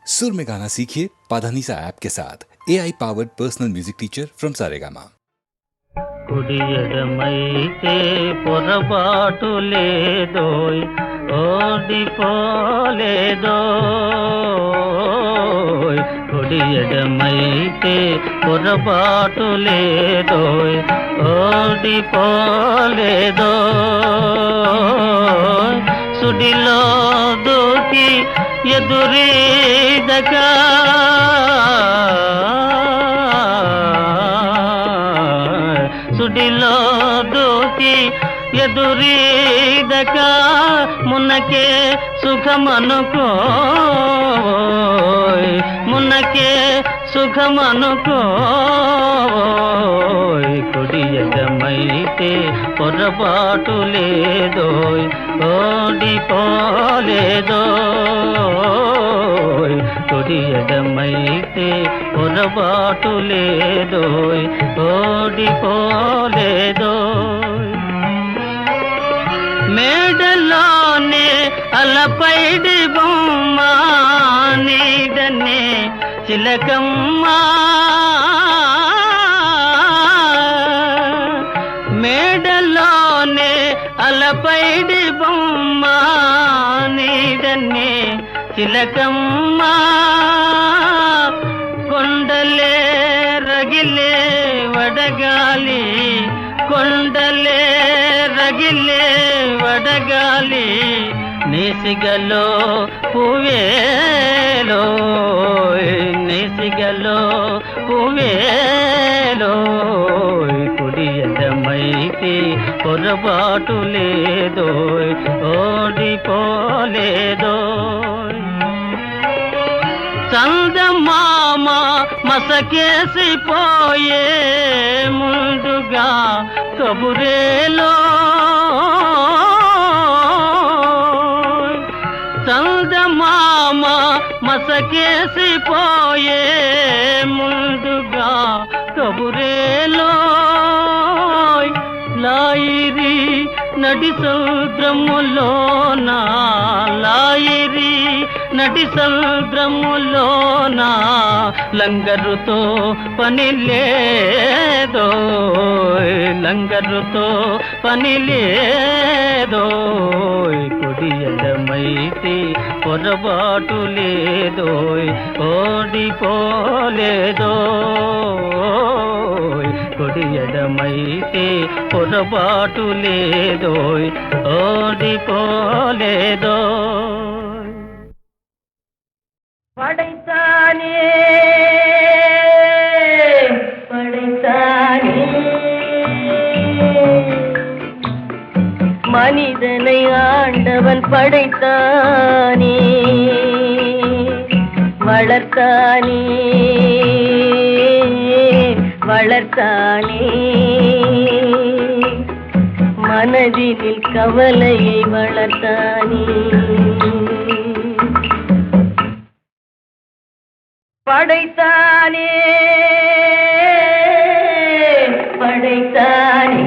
सुर में गाना सीखिए पाधानीसा ऐप के साथ AI powered personal music teacher from Saregama. కుడియడమైతే పొరపాటు లేదోయ్ ఓడిపోలేదోయ్ కుడియడమైతే పొరపాటు లేదోయ్ ఓడిపోలేదోయ్ సుడిలో దూకి ఎదురీదగా సుడిలో దూకి ఎదురీదక మున్నకే సుఖమనుకోయ్ మున్నకే సుఖమనుకోయ్ కుడియడమైతే పొరపాటు లేదోయ్ ఓడిపోలేదోయ్ కుడియడమైతే పొరపాటు లేదోయ్ ఓడిపోలేదోయ్ మేడలోనే అలపైడి బొమ్మ నీడనే చిలకమ్మ మేడలోనే అలపైడి బొమ్మ నీడనే చిలకమ్మ కొండలే రగిలే వడగాలి కొండలే రగిలే వడగాలి నేసిగలో పువేలో నేసిగలో పువేలో కుడియడమైతే పొరపాటు లేదోయ్ ఓడిపోలేదోయ్ చందమామ మసకేసిపోయే ముందుగా కబురేలో చందమామ మసకేసిపోయే ముందుగా కబురేలో లాయిరి నడి సముద్రములోన లాయిరి నడి సముద్రములోన లంగరుతో పని లేదోయ్ లంగరుతో పని లేదోయ్ కుడియడమైతే పొరపాటు లేదోయ్ ఓడిపోలేదోయ్ కుడియడమైతే పొరపాటు లేదోయ్ ఓడిపోలేదోయ్ படைத்தானே படைத்தானே மனிதனை ஆண்டவன் படைத்தானே வளர்த்தானே வளர்த்தானே மனதினில் கவலையை வளர்த்தானே படைத்தானே படைத்தானே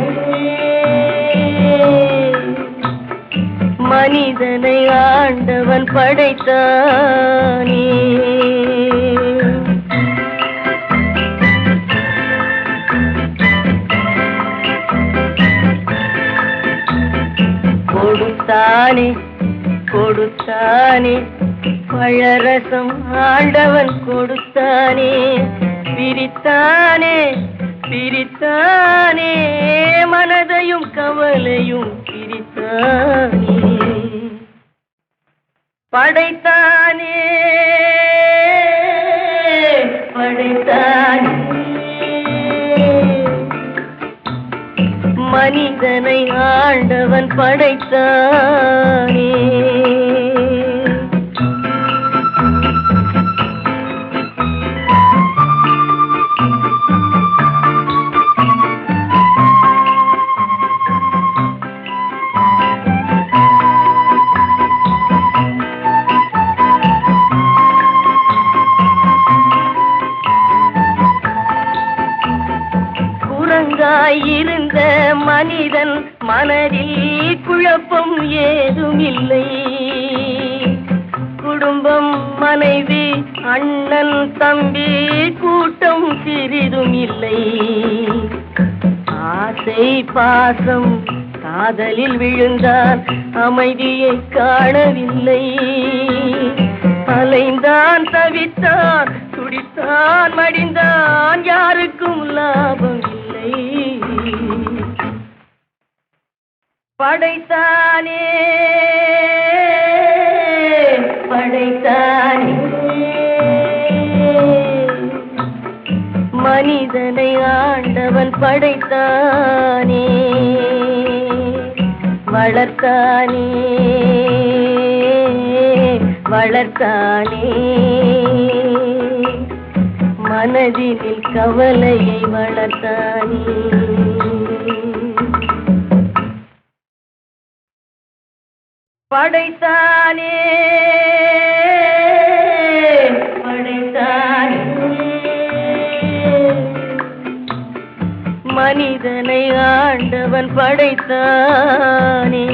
மனிதனை ஆண்டவன் படைத்தானே கொடுத்தானே கொடுத்தானே பழரசம் ஆண்டவன் கொடுத்தானே பிரித்தானே பிரித்தானே மனதையும் கவலையும் பிரித்தானே படைத்தானே படைத்தானே மனிதனை ஆண்டவன் படைத்தானே இருந்த மனிதன் மனதில் குழப்பம் ஏதுமில்லை. குடும்பம் மனைவி அண்ணன் தம்பி கூட்டம் சிறிதும் இல்லை. ஆசை பாசம் காதலில் விழுந்தான், அமைதியை காணவில்லை. அலைந்தான் தவித்தான் துடித்தான் மடிந்தான், யாருக்கும் லாபம் இல்லை. படைத்தானே படைத்தானே மனிதனை ஆண்டவன் படைத்தானே, வளர்த்தானே வளர்த்தானே, மனதினில் கவலையை வளர்த்தானே. படைத்தானே படைத்தானே மனிதனை ஆண்டவன் படைத்தானே.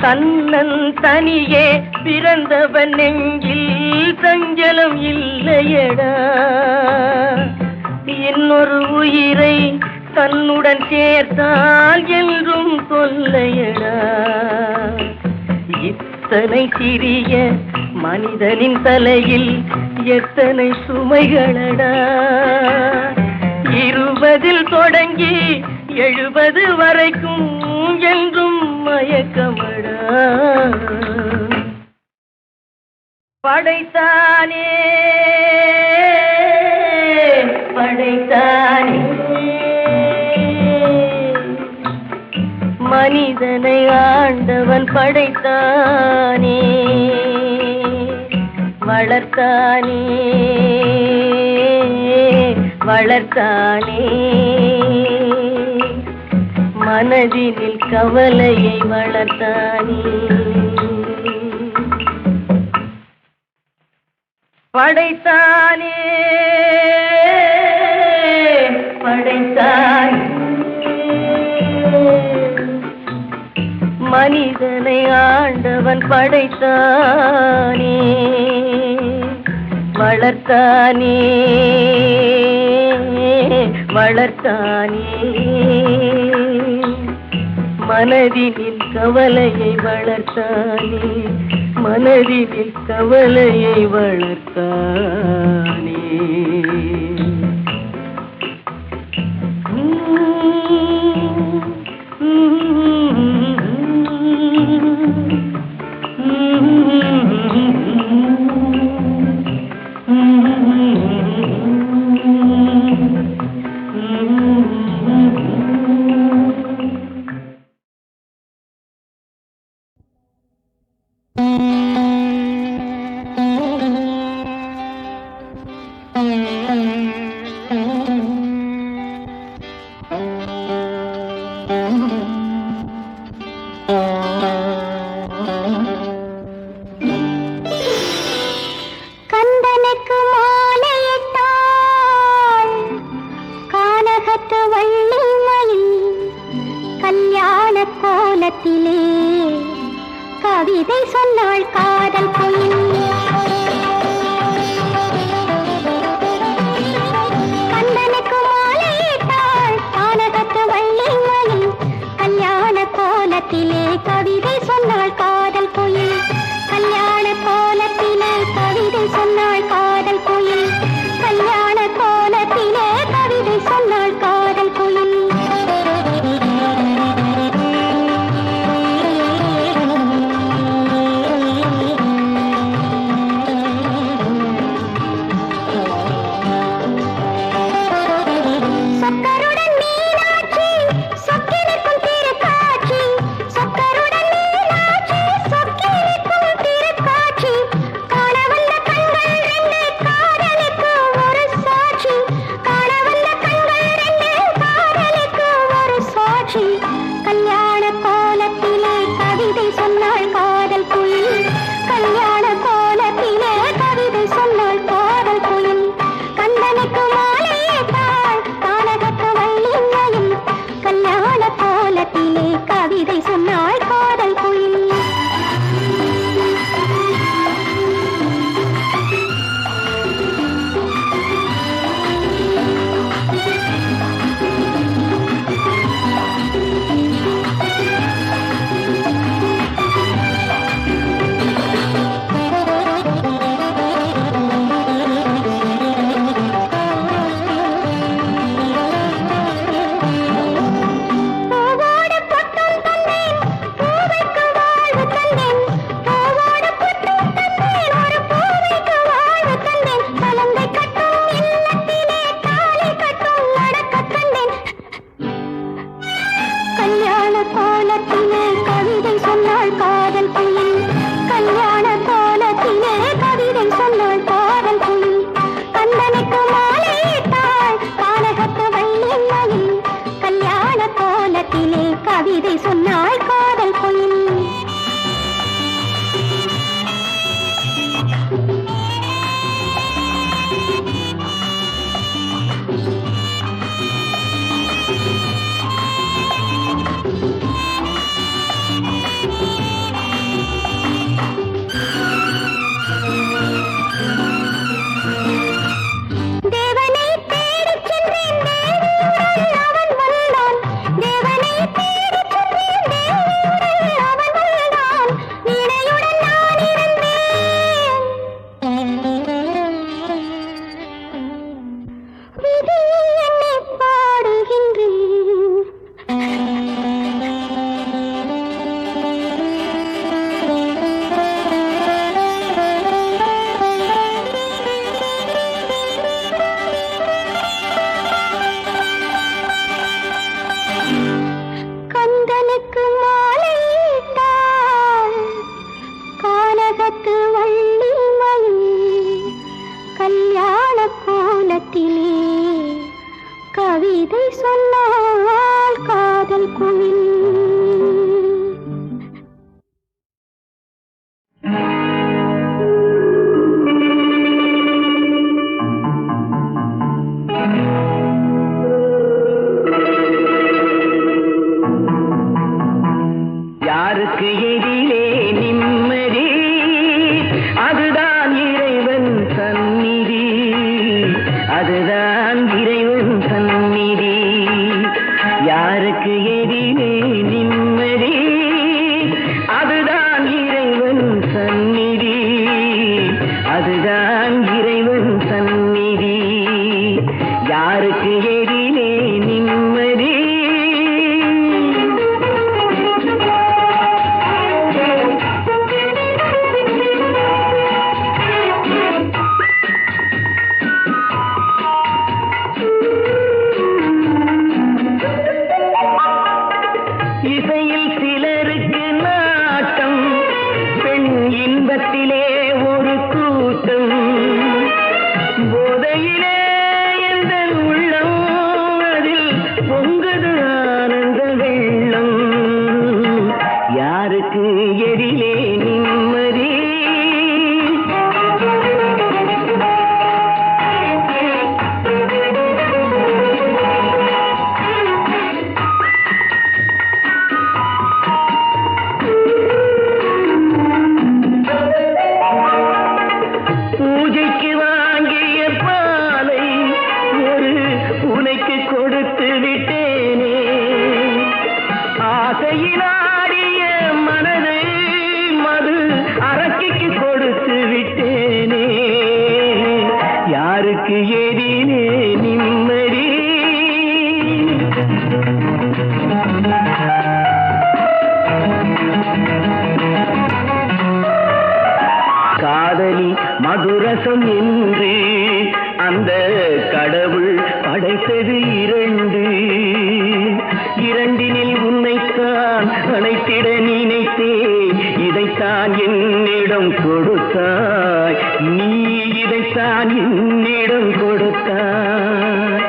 தன்னன் தனியே பிறந்தவன் நெஞ்சில் சஞ்சலம் இல்லையடா, இன்னொரு உயிரை தன்னுடன் சேர்த்தால் என்றும் தொல்லையடா. இத்தனை சிறிய மனிதனின் தலையில் எத்தனை சுமைகளடா, 20 தொடங்கி 70 வரைக்கும் என்றும் மயக்கமடா. படைத்தானே படைத்தானே மனிதனை ஆண்டவன் படைத்தானே, வளர்த்தானே வளர்த்தானே, மனதினில் கவலையை வளர்த்தானே. படைத்தானே படைத்தானே மனிதனை ஆண்டவன் படைத்தானே, வளர்த்தானே வளர்த்தானே, மனதினில் கவலையை வளர்த்தானே, மனதினில் கவலையை வளர்த்தானே. கந்தனுக்கு மாலையிட்டாள் கானகத்து வள்ளி மயில், கல்யாண கோலத்திலே கவிதை சொன்னாள் காதல் குயில். கந்தனுக்கு மாலையிட்டாள் கானகத்து வள்ளி மயில், கல்யாண கோலத்திலே கவிதை சொன்னாள் காதல் குயில். கல்யாண கோலத்திலே கவிதை சொன்னாள் காதல் குயில், கல்யாண கோலத்திலே கவிதை சொன்னாள் காதல் குயில். சொக்கருடன் மீனாட்சி சொக்கினுக்கும் திருக்காட்சி, சொக்கருடன் மீனாட்சி கோலத்திலே கவிதை சொன்னாள் காதல் குயில். கல்யாண கோலத்திலே கவிதை சொன்னாள் காதல் குயில். கந்தனுக்கு மாலையிட்டாள் கானகத்து வள்ளி மயில். கல்யாண கோலத்திலே கவிதை சொன்னாள் காதல் குயில். தேவனை தேடிச் சென்றேன் தேவியுடன் அவன் வந்தான். தேவனை தேடிச் சென்றேன் தேவியுடன் அவன் வந்தான். வீணையுடன் நான் இருந்தேன். விதி என்னை பாடுகின்றேன். கந்தனுக்கு மாலையிட்டாள் கானகத்து வள்ளி மயில். கல்யாண கோலத்திலே கவிதை சொன்னாள் காதல் குயில். யாருக்கு எதிரே நிம்மதி, அதுதான் இறைவன் சந்நிதி. அதுதான் இறைவன் சந்நிதி. யாருக்கு எதிரே நிம்மதி, அதுதான் இறைவன் சந்நிதி. அதுதான் இறைவன் சந்நிதி. யாருக்கு எதிரே நிம்மதி. இசையில் சிலருக்கு நாட்டம், பெண் இன்பத்திலே ஒரு கூட்டம். போதையிலே எந்த உள்ளம், அதில் பொங்குது ஆனந்த வெள்ளம். யாருக்கு எதிலே நிம்மதி. பூஜைக்கு வாங்கிய பாலை ஒரு பூனைக்கு கொடுத்து விட்டேனே. ஆசையினாடிய மனதை மது அரக்கிக்கு கொடுத்து விட்டேனே. யாருக்கு எதிலே நிம்மதி. காதலி மதுரசம் என்று அந்த கடவுள் படைத்தது இரண்டு. இரண்டினில் உன்னைத்தான் அணைத்திட நினைத்தேன். இதைத்தான் என்னிடம் கொடுத்தாய். நீ இதைத்தான் என்னிடம் கொடுத்தாய்.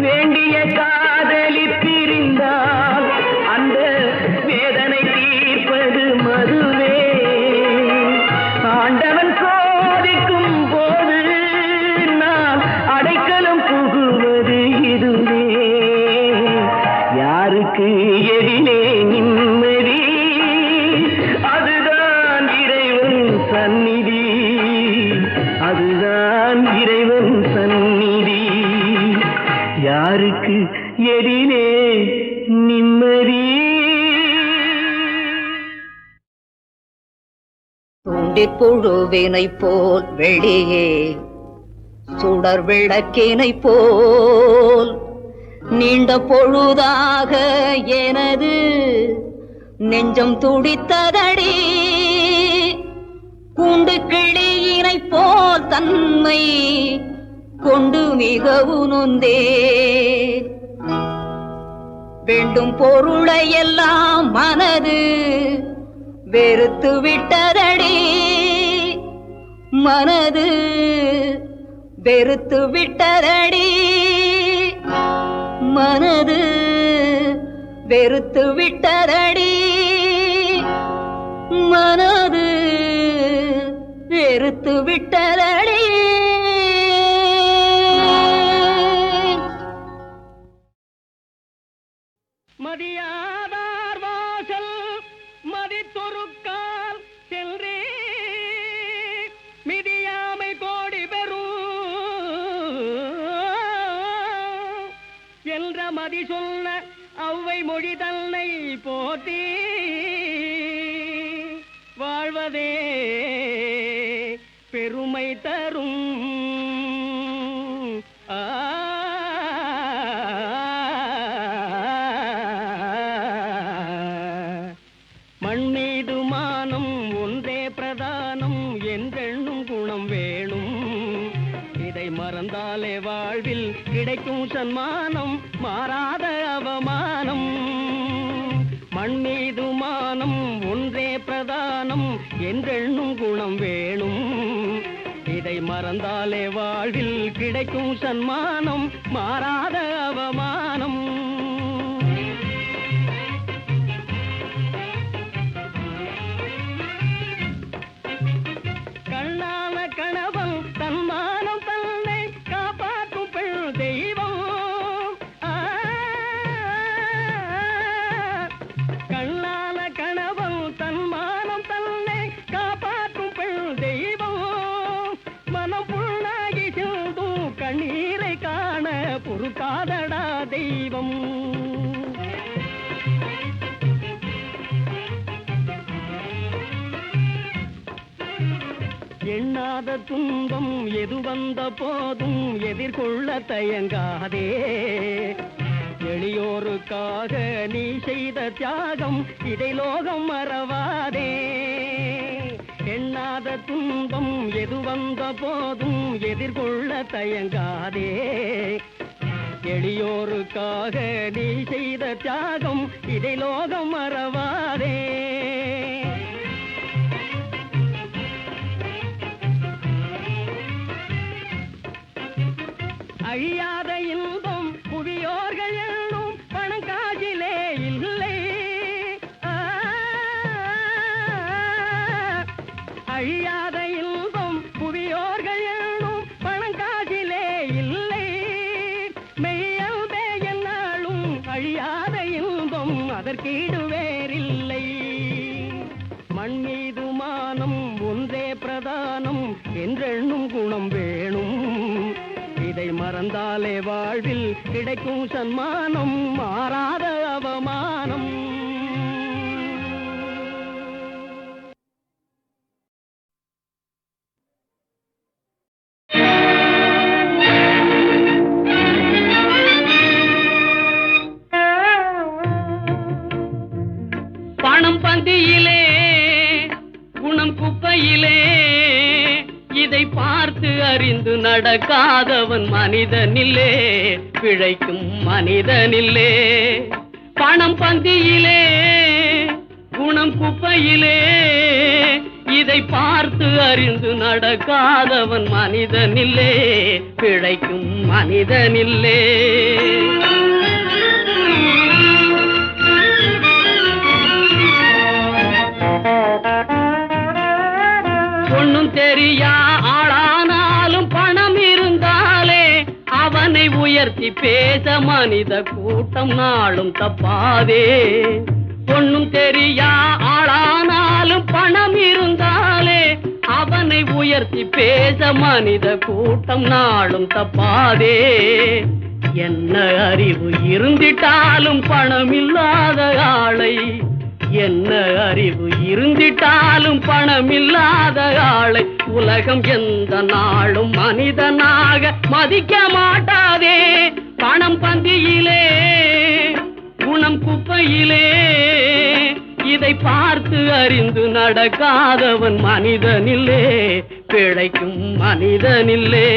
வேண்டிய காதலி பிரிந்தால் அந்த வேதனை தீர்ப்பது மதுவே. ஆண்டவன் சோதிக்கும் போது நான் அடைக்கலம் புகுவது இதுவே. யாருக்கு எதிலே நிம்மதி. அதுதான் இறைவன் சந்நிதி. அதுதான் இறைவன் சந்நிதி. யாருக்கு எதிலே நிம்மதி. தூண்டிற் புழுவினை போல் வெளியே சுடர் விளக்கினை போல் நீண்ட பொழுதாக எனது நெஞ்சம் துடித்ததடி. கூண்டு கிளியினை போல் தன்மை கொண்டு மிகவும் நொந்தே. வேண்டும் பொருளை எல்லாம் மன மனது வெறுத்து விட்டதடி மனது வெறுத்து விட்டதடி மனது வெறுத்து விட்டதடி மனது வெறுத்து விட்டதடி. மதியாதார் வாசல் மதித்தொருக்கால் சென்றே மிதியாமை கோடி பெறும் என்ற மதி சொன்ன அவ்வை மொழி தன்னை போற்றி வாழ்வதே பெருமை தரும். மண் மீது மானம் ஒன்றே பிரதானம் என்றெண்ணும் குணம் வேணும். இதை மறந்தாலே வாழ்வில் கிடைக்கும் சன்மானம் மாறாத அவமானம். மண் மீது மானம் ஒன்றே பிரதானம் என்றெண்ணும் குணம் வேணும். இதை மறந்தாலே வாழ்வில் கிடைக்கும் சன்மானம் மாறாத அவமானம். கண்ணான கணவன் தன்மானம் தன்னை காப்பாற்றும் பெண் தெய்வம். கண்ணான கணவன் தன்மானம் தன்னை காப்பாற்றும் பெண் தெய்வம். மனம் புண்ணாகி செல்தும் கண்ணீரை காண பொறுக்காதடா தெய்வம். எண்ணாத துன்பம் எது வந்த போதும் எதிர்கொள்ள தயங்காதே. எளியோருக்காக நீ செய்த தியாகம் இதை லோகம் மறவாதே. எண்ணாத துன்பம் எது வந்த போதும் எதிர்கொள்ள தயங்காதே. எளியோருக்காக நீ செய்த தியாகம் இதை லோகம் மறவாதே. அழியாத இன்பம் புவியோர்கள் என்னும் பணங்காசிலே இல்லை. அழியாத இன்பம் புவியோர்கள் என்னும் பணங்காசிலே இல்லை. மெய்யல்பே என்னாலும் அழியாத இன்பம் அதற்கீடு வேறில்லை. மண் மீது மானம் ஒன்றே பிரதானம் என்றெண்ணும் குணம் வேணும். இதை மறந்தாலே வாழ்வில் கிடைக்கும் சன்மானம் மாறாத அவமானம். பணம் பந்தியிலே குணம் குப்பையிலே இதை பார்த்து அறிந்து நடக்காதவன் மனிதனில்லே பிழைக்கும் மனிதனில்லே. பணம் பந்தியிலே குணம் குப்பையிலே இதை பார்த்து அறிந்து நடக்காதவன் மனிதனில்லே பிழைக்கும் மனிதனில்லே. ஒண்ணும் தெரியா ஆளானாலும் பணம் இருந்தாலே அவனை உயர்த்தி பேச மனித கூட்டம் நாளும் தப்பாதே. ஒண்ணும் தெரியா ஆளானாலும் பணம் இருந்தாலே அவனை உயர்த்தி பேச மனித கூட்டம் நாளும் தப்பாதே. என்ன அறிவு இருந்திட்டாலும் பணம் இல்லாத ஆளை, என்ன அறிவு இருந்திட்டாலும் பணம் இல்லாத ஆளை உலகம் எந்த நாளும் மனிதனாக மதிக்க மாட்டாதே. பணம் பந்தியிலே குணம் குப்பையிலே இதை பார்த்து அறிந்து நடக்காதவன் மனிதனில்லே பிழைக்கும் மனிதனில்லே.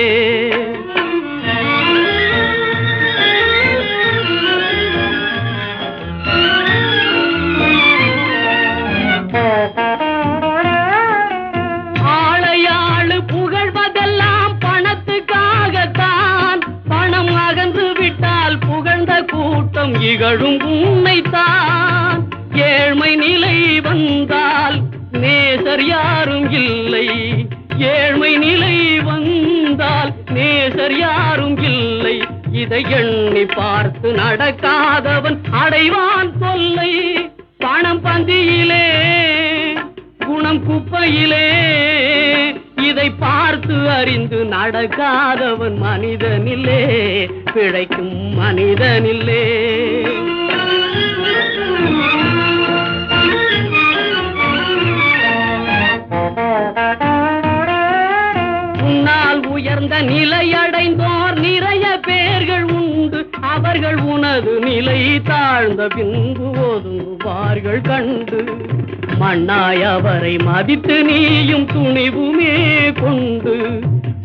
இகழும் உன்னைத்தான். ஏழ்மை நிலை வந்தால் நேசர் யாரும் இல்லை. ஏழ்மை நிலை வந்தால் நேசர் யாரும் இல்லை. இதை எண்ணி பார்த்து நடக்காதவன் அடைவான் தொல்லை. பணம் பந்தியிலே குணம் குப்பையிலே, இதை பார்த்து அறிந்து நடக்காதவன் மனிதனில்லே, பிழைக்கும் மனிதனில்லே. உன்னால் உயர்ந்த நிலையடைந்தோர் நிறைய பேர்கள் உண்டு. அவர்கள் உனது நிலை தாழ்ந்த பின்பு ஒதுங்குவார்கள் கண்டு. மண்ணாய் அவரை மதித்து நீயும் துணிவுமே கொண்டு.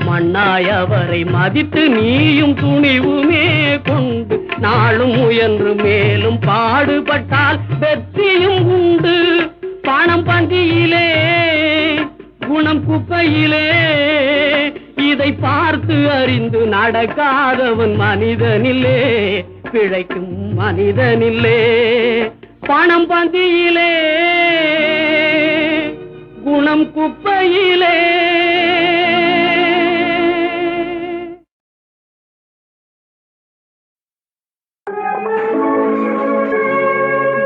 மண்ணாய் அவரை மதித்து நீயும் துணிவுமே கொண்டு. நாளும் முயன்று மேலும் பாடுபட்டால் வெற்றியும் உண்டு. பணம் பந்தியிலே குணம் குப்பையிலே, இதை பார்த்து அறிந்து நடக்காதவன் மனிதனில்லே, பிழைக்கும் மனிதனில்லே. பணம் பந்தியிலே குணம் குப்பையிலே.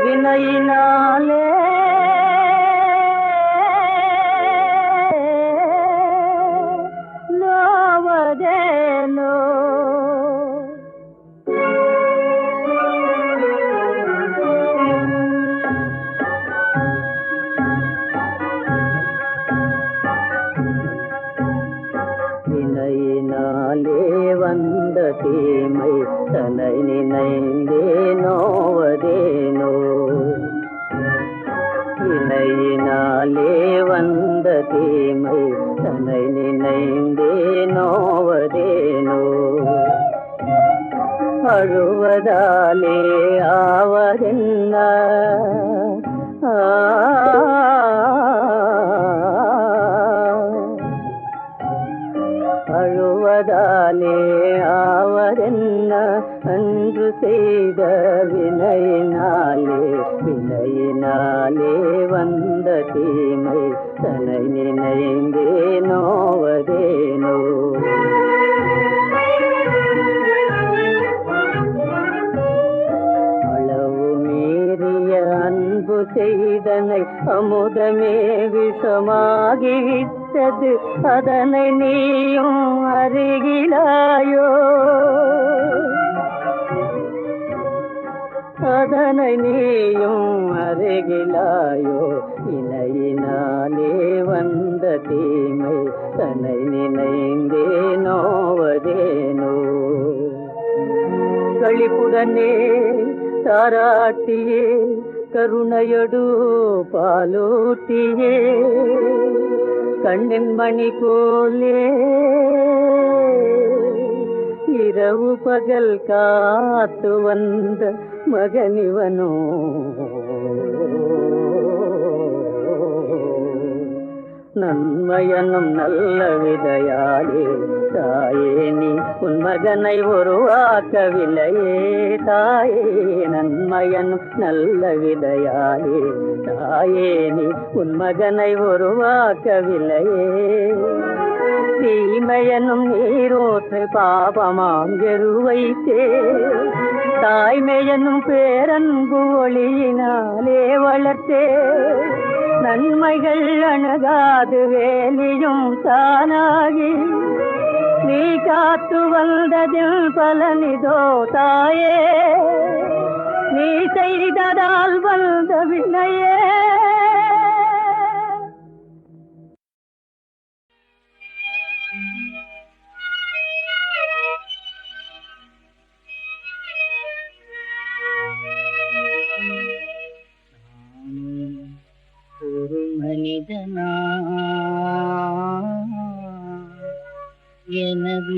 வினையினாலே நோவதேனோ வினையினாலே வந்த தீமை தன்னை நினைந்தே நோவதேனோ. வினையினாலே வந்த தீமை தன்னை நினைந்தே நோவதேனோ. அழுவதாலே ஆவதென்ன அழுவதாலே ஆவதென்ன அன்று செய்த வினையினாலே. வினையினாலே வந்த தீமை தன்னை நினைந்தே நோவதேனோ. அளவு மீறிய அன்பு செய்தனை அமுதமே விஷமாகிவிட்டது. அதனை நீயும் அறிகிலாயோ. அதனை நீயும் அருகிலாயோ. இணையினாலே வந்த தீமை தன்னை நினைந்தே நோவதேனோ. களிப்புடனே தாராட்டியே கருணையொடு பாலூட்டியே கண்ணின் மணி போலே இரவு பகல் காத்து வந்த மகனிவனோ. நன்மையனும் நல்ல விதையாலே தாயே நீ உன் மகனை உருவாக்கவில்லையே. தாயே நன்மையனும் நல்ல விதையாலே தாயே நீ உன் மகனை உருவாக்கவில்லையே. தீமையனும் நீரோற்று பாபமாம் எருவைத்தே தாய்மையனும் பேரன்பு ஒளியினாலே வளர்த்தே. நன்மைகள் அணுகாது வேலியும் தானாகி நீ காத்து வந்ததில் பலனிதோ தாயே. நீ செய்ததால் வந்த வினையே. ஒரு மனிதனா எனது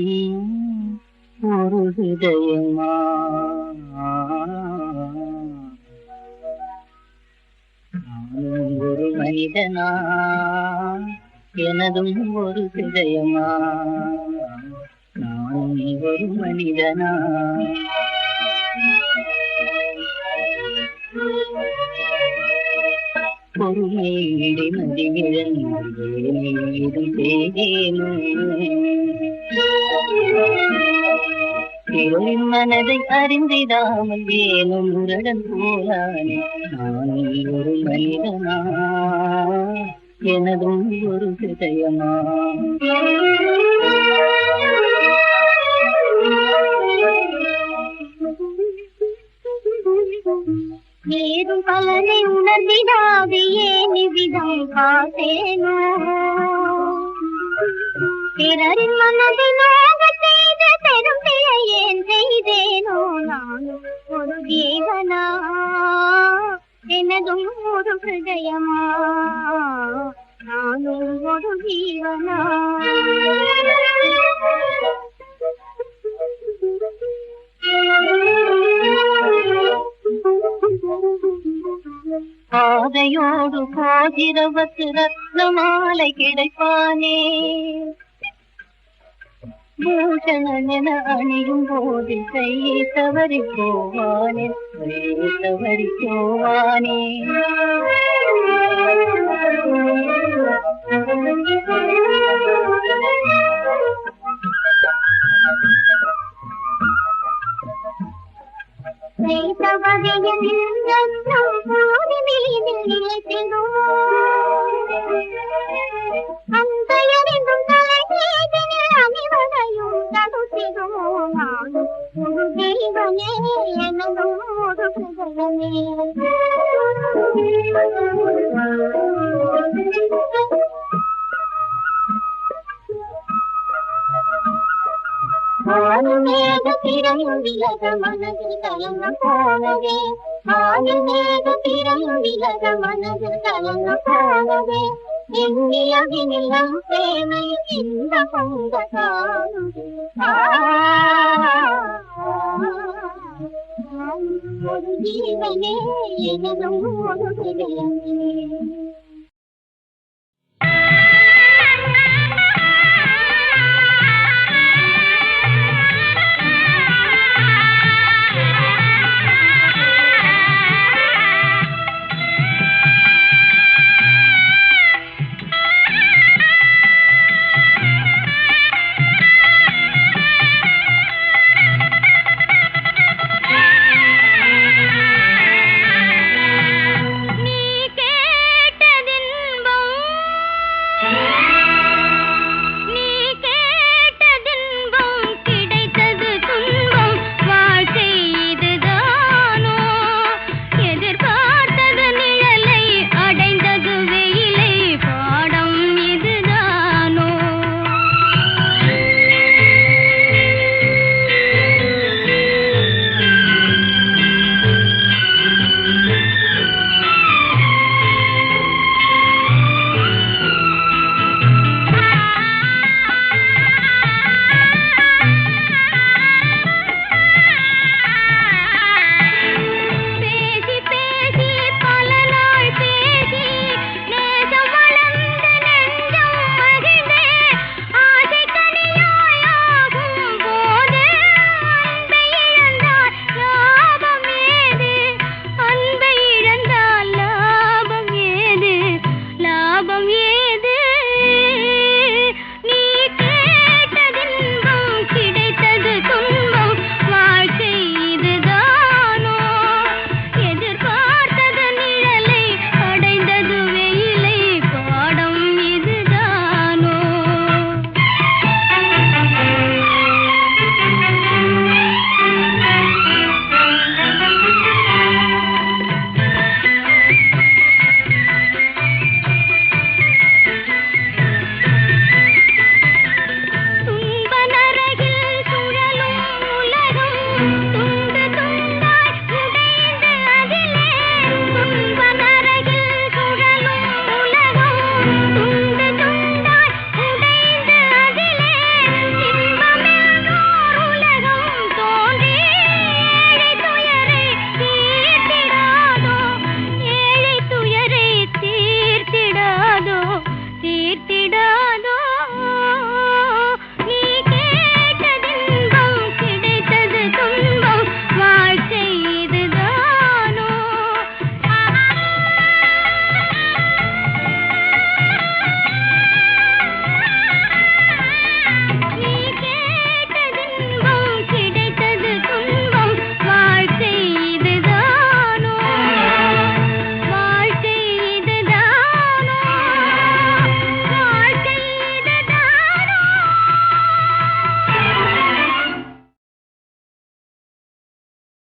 ஒரு ஹிருதயமா. நானும் ஒரு மனிதனா எனதும் ஒரு ஹிருதயமா. நானும் ஒரு மனிதனா பொறுமையின்றி மதியிழந்து ஏதும் செய்தேனோ பிறரின் மனதை அறிந்திடாமல் ஏனும் முரடன் போலானே நானும் ஒரு மனிதனா எனதும் ஒரு ஹிருதயமா ஏதும் பலனை உணர்ந்திடாது ஏன் இவ்விதம் காத்தேனோ பிறரின் மனதை நோக செய்த பெரும் பிழை ஏன் செய்தேனோ நானும் ஒரு ஜீவனா எனதும் ஒரு ஹிருதயமா நானும் ஒரு ஜீவனா பாதையோடு போகிறவத்து ரத்ன மாலை கிடைப்பானே பூஷணன் என அணியும் போது கையை தவறி போவானே தவறி போவானே திரையும் விலக மனதில் கலங்க போனதே ஆனில் மேக திரையும் விலக மனதில் கலங்க போனதே எண்ணியவினிலம் சேனை இந்த பொங்க ஒரு ஜீவனே எனதும் ஒரு ஹிருதயமே